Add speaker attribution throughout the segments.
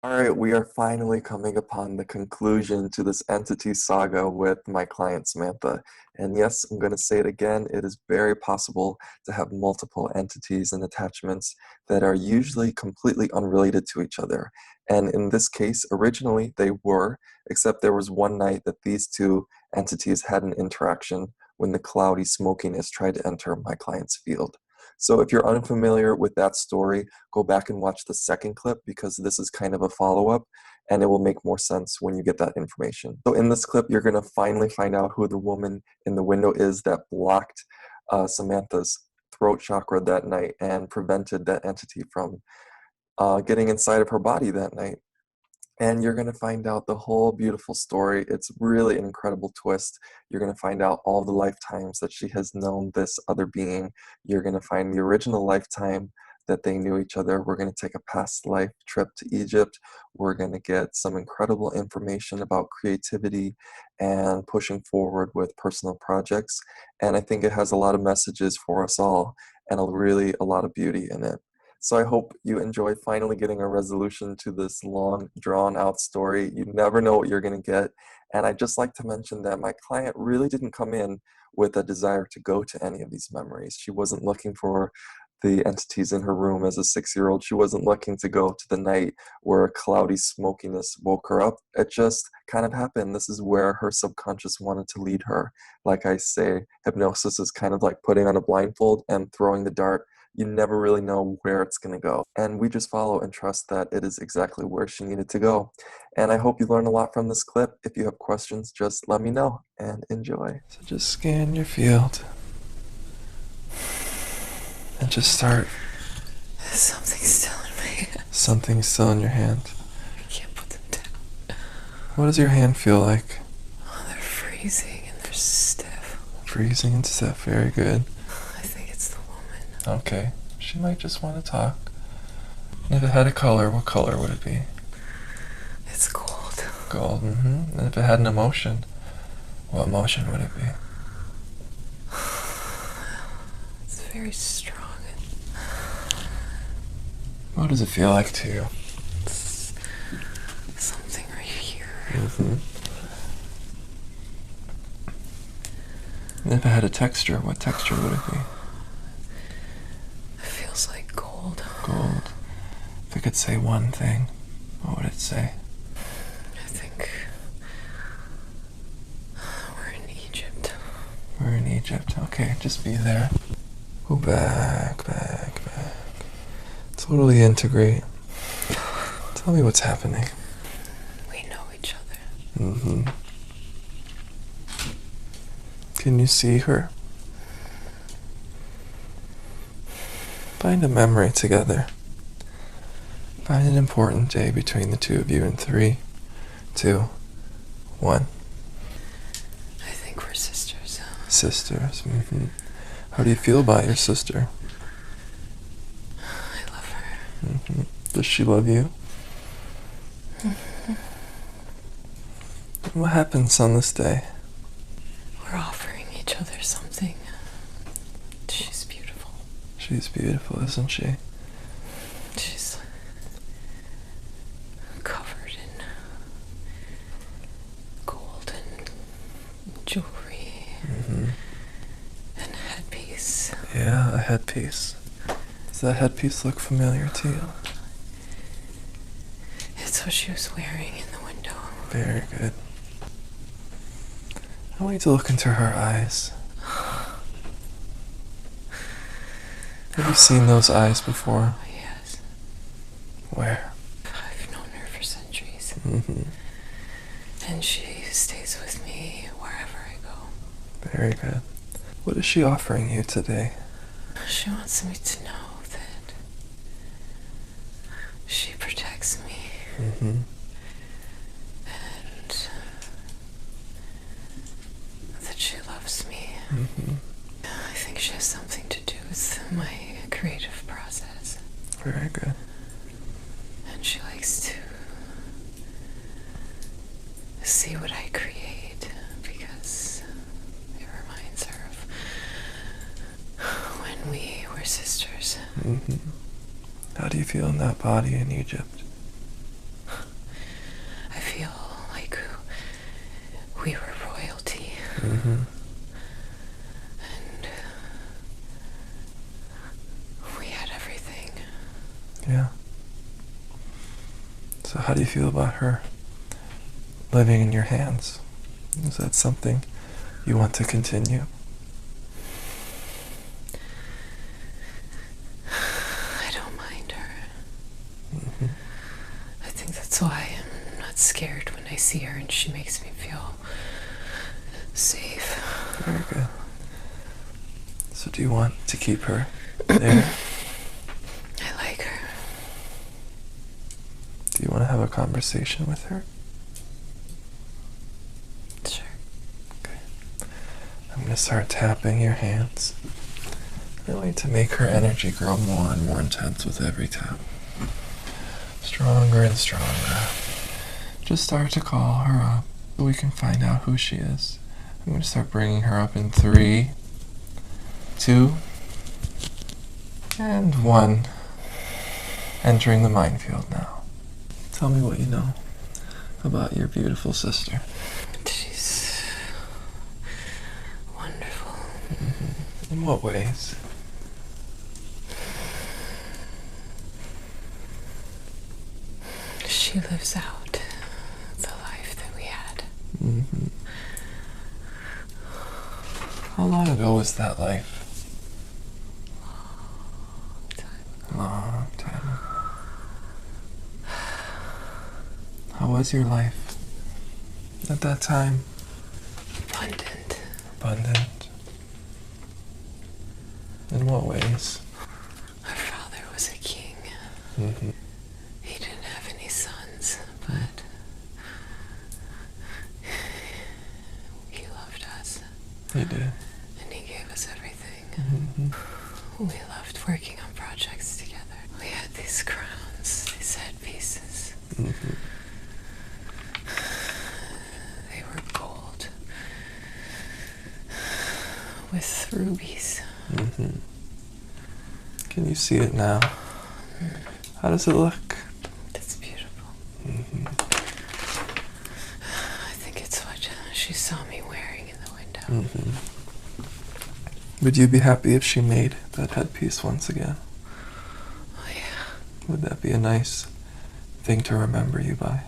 Speaker 1: All right, we are finally coming upon the conclusion to this entity saga with my client Samantha. And yes, I'm going to say it again, it is very possible to have multiple entities and attachments that are usually completely unrelated to each other. And in this case, originally they were, except there was one night that these two entities had an interaction when the cloudy smokiness tried to enter my client's field. So if you're unfamiliar with that story, go back and watch the second clip because this is kind of a follow-up and it will make more sense when you get that information. So in this clip, you're going to finally find out who the woman in the window is that blocked Samantha's throat chakra that night and prevented that entity from getting inside of her body that night. And you're going to find out the whole beautiful story. It's really an incredible twist. You're going to find out all the lifetimes that she has known this other being. You're going to find the original lifetime that they knew each other. We're going to take a past life trip to Egypt. We're going to get some incredible information about creativity and pushing forward with personal projects. And I think it has a lot of messages for us all and really a lot of beauty in it. So I hope you enjoy finally getting a resolution to this long, drawn-out story. You never know what you're going to get. And I'd just like to mention that my client really didn't come in with a desire to go to any of these memories. She wasn't looking for the entities in her room as a 6-year-old. She wasn't looking to go to the night where cloudy smokiness woke her up. It just kind of happened. This is where her subconscious wanted to lead her. Like I say, hypnosis is kind of like putting on a blindfold and throwing the dart. You never really know where it's going to go. And we just follow and trust that it is exactly where she needed to go. And I hope you learn a lot from this clip. If you have questions, just let me know and enjoy. So just scan your field and just start.
Speaker 2: Something's still in my hand.
Speaker 1: Something's still in your hand.
Speaker 2: I can't put them down.
Speaker 1: What does your hand feel like?
Speaker 2: Oh, they're freezing and they're stiff.
Speaker 1: Freezing and stiff. Very good.
Speaker 2: I think it's the woman.
Speaker 1: Okay. She might just want to talk. And if it had a color, what color would it be?
Speaker 2: It's gold.
Speaker 1: Gold. And if it had an emotion, what emotion would it be?
Speaker 2: It's very strong.
Speaker 1: What does it feel like to you?
Speaker 2: It's something right here.
Speaker 1: And if it had a texture, what texture would it be?
Speaker 2: It feels like gold.
Speaker 1: Gold. If it could say one thing, what would it say?
Speaker 2: I think we're in Egypt.
Speaker 1: We're in Egypt. Okay, just be there. Go back, back, back. Totally integrate. Tell me what's happening.
Speaker 2: We know each other.
Speaker 1: Can you see her? Find a memory together. Find an important day between the two of you in 3, 2, 1.
Speaker 2: I think we're sisters.
Speaker 1: Sisters. How do you feel about your sister?
Speaker 2: I love her.
Speaker 1: Does she love you? What happens on this day?
Speaker 2: We're offering each other something. She's beautiful.
Speaker 1: She's beautiful, isn't she?
Speaker 2: She's covered in gold and jewelry and a headpiece.
Speaker 1: Yeah, a headpiece. Does that headpiece look familiar to you?
Speaker 2: It's what she was wearing in the window.
Speaker 1: Very good. I want you to look into her eyes. Have you seen those eyes before?
Speaker 2: Yes.
Speaker 1: Where?
Speaker 2: I've known her for centuries. And she stays with me wherever I go.
Speaker 1: Very good. What is she offering you today?
Speaker 2: She wants me to know that she protects me. And that she loves me. I think she has something to do with my creative process.
Speaker 1: Very good.
Speaker 2: And she likes to see what I create because it reminds her of when we were sisters.
Speaker 1: How do you feel in that body in Egypt?
Speaker 2: feel like we were royalty.
Speaker 1: Mm-hmm.
Speaker 2: And we had everything.
Speaker 1: Yeah. So how do you feel about her living in your hands? Is that something you want to continue?
Speaker 2: I don't mind her.
Speaker 1: Mm-hmm.
Speaker 2: I think that's why I'm not scared when I see her, and she makes me feel safe.
Speaker 1: Very good. So do you want to keep her there?
Speaker 2: I like her.
Speaker 1: Do you want to have a conversation with her?
Speaker 2: Sure.
Speaker 1: Okay. I'm going to start tapping your hands. Really to make her energy grow more and more intense with every tap. Stronger and stronger. Just start to call her up so we can find out who she is. I'm going to start bringing her up in 3, 2, and 1. Entering the minefield now. Tell me what you know about your beautiful sister.
Speaker 2: She's wonderful.
Speaker 1: Mm-hmm. In what ways?
Speaker 2: She lives out the life that we had.
Speaker 1: Mm-hmm. How long ago was that life? Long time ago. How was your life at that time?
Speaker 2: Abundant.
Speaker 1: Abundant. In what ways?
Speaker 2: Our father was a king.
Speaker 1: Mm-hmm.
Speaker 2: He didn't have any sons, but he loved us.
Speaker 1: He did.
Speaker 2: And he gave us everything.
Speaker 1: Mm-hmm.
Speaker 2: We loved working on projects together. We had these crowns, these headpieces.
Speaker 1: Mm-hmm.
Speaker 2: They were gold with rubies.
Speaker 1: Mm-hmm. Can you see it now? How does it look?
Speaker 2: It's beautiful.
Speaker 1: Mm-hmm.
Speaker 2: I think it's what she saw me wearing in the window.
Speaker 1: Mm-hmm. Would you be happy if she made that headpiece once again?
Speaker 2: Oh yeah,
Speaker 1: Would that be a nice thing to remember you by?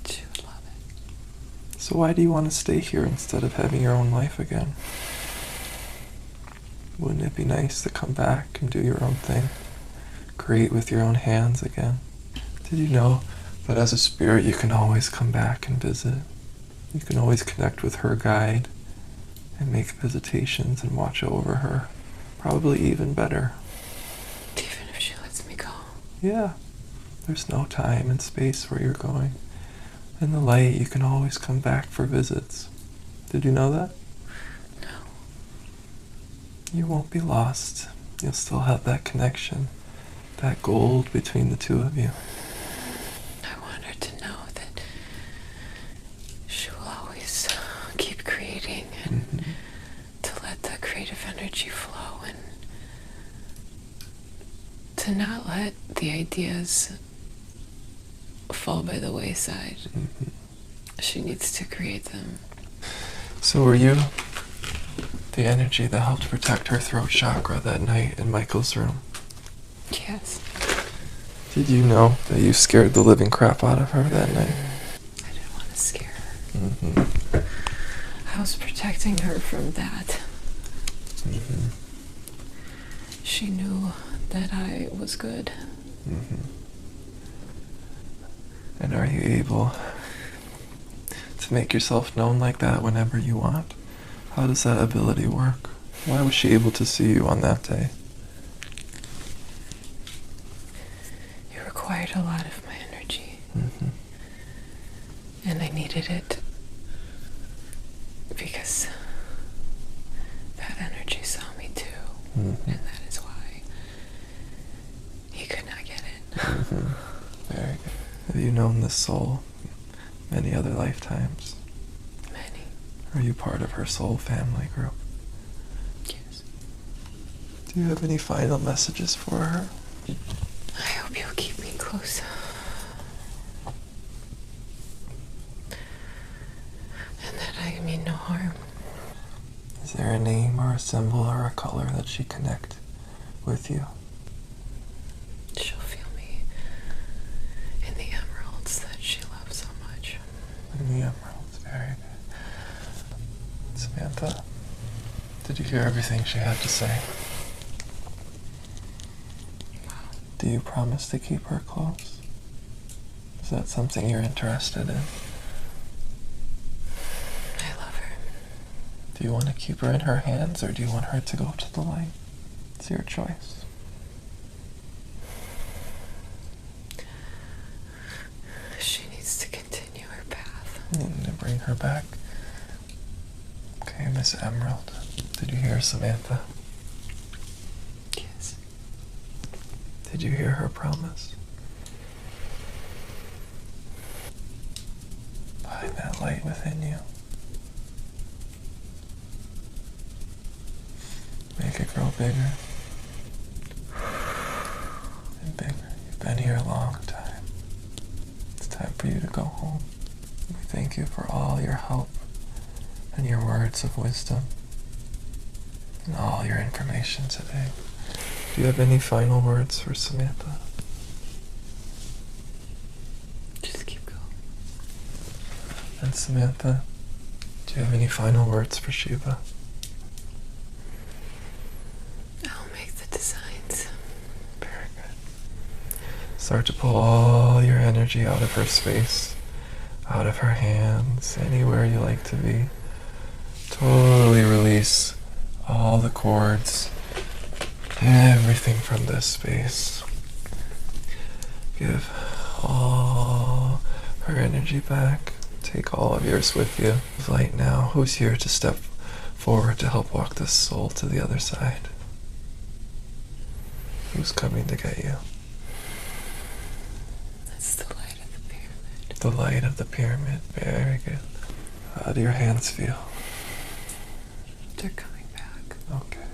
Speaker 2: she would love it.
Speaker 1: So why do you want to stay here instead of having your own life again? Wouldn't it be nice to come back and do your own thing? Create with your own hands again? Did you know that as a spirit you can always come back and visit? You can always connect with her guide and make visitations and watch over her. Probably even better.
Speaker 2: Even if she lets me go.
Speaker 1: Yeah, there's no time and space where you're going. In the light, you can always come back for visits. Did you know that?
Speaker 2: No.
Speaker 1: You won't be lost. You'll still have that connection, that gold between the two of you.
Speaker 2: I want her to know that she will always keep creating and
Speaker 1: Mm-hmm.
Speaker 2: to let the creative energy flow and to not let the ideas fall by the wayside.
Speaker 1: Mm-hmm.
Speaker 2: She needs to create them.
Speaker 1: So were you the energy that helped protect her throat chakra that night in Michael's room?
Speaker 2: Yes.
Speaker 1: Did you know that you scared the living crap out of her that night?
Speaker 2: I didn't want to scare her.
Speaker 1: Mm-hmm.
Speaker 2: I was protecting her from that.
Speaker 1: Mm-hmm.
Speaker 2: She knew that I was good.
Speaker 1: Mm-hmm. And are you able to make yourself known like that whenever you want? How does that ability work? Why was she able to see you on that day?
Speaker 2: It required a lot of my energy.
Speaker 1: Mm-hmm.
Speaker 2: And I needed it because that energy saw me too.
Speaker 1: Mm-hmm.
Speaker 2: And that is why he could not get it.
Speaker 1: Mm-hmm. Very good. Have you known this soul many other lifetimes?
Speaker 2: Many.
Speaker 1: Are you part of her soul family group?
Speaker 2: Yes.
Speaker 1: Do you have any final messages for her?
Speaker 2: I hope you'll keep me close.
Speaker 1: or a symbol or a color that she connect with you?
Speaker 2: She'll feel me in the emeralds that she loves so much.
Speaker 1: In the emeralds, very good. Samantha, did you hear everything she had to say? Do you promise to keep her close? Is that something you're interested in?
Speaker 2: I love her.
Speaker 1: Do you want to keep her in her hands, or do you want her to go to the light? It's your choice.
Speaker 2: She needs to continue her path.
Speaker 1: You need to bring her back. Okay, Miss Emerald, did you hear Samantha?
Speaker 2: Yes.
Speaker 1: Did you hear her promise? Find that light within you. Make it grow bigger and bigger. You've been here a long time. It's time for you to go home. We thank you for all your help and your words of wisdom and all your information today. Do you have any final words for Samantha?
Speaker 2: Just keep going.
Speaker 1: And Samantha, do you have any final words for Shiva?
Speaker 2: I'll make the designs.
Speaker 1: Very good. Start to pull all your energy out of her space, out of her hands, anywhere you like to be. Totally release all the cords, everything from this space. Give all her energy back. Take all of yours with you. Light now. Who's here to step forward to help walk this soul to the other side? Who's coming to get you?
Speaker 2: That's the light of the pyramid.
Speaker 1: The light of the pyramid. Very good. How do your hands feel?
Speaker 2: They're coming back.
Speaker 1: Okay.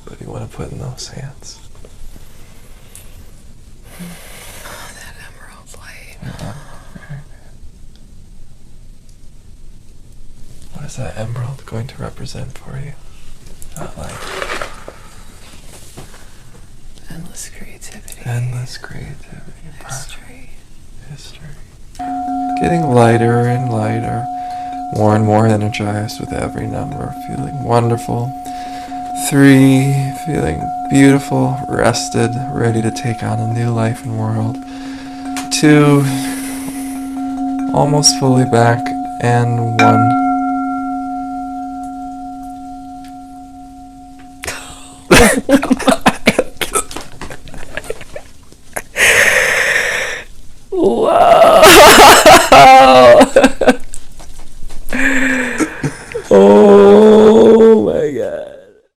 Speaker 1: What do you want to put in those hands?
Speaker 2: Oh, that emerald light.
Speaker 1: Very good. What is that emerald going to represent for you? That light.
Speaker 2: Endless creativity.
Speaker 1: Endless creativity.
Speaker 2: History.
Speaker 1: History. Getting lighter and lighter. More and more energized with every number. Feeling wonderful. 3, feeling beautiful, rested, ready to take on a new life and world. 2, almost fully back. And 1.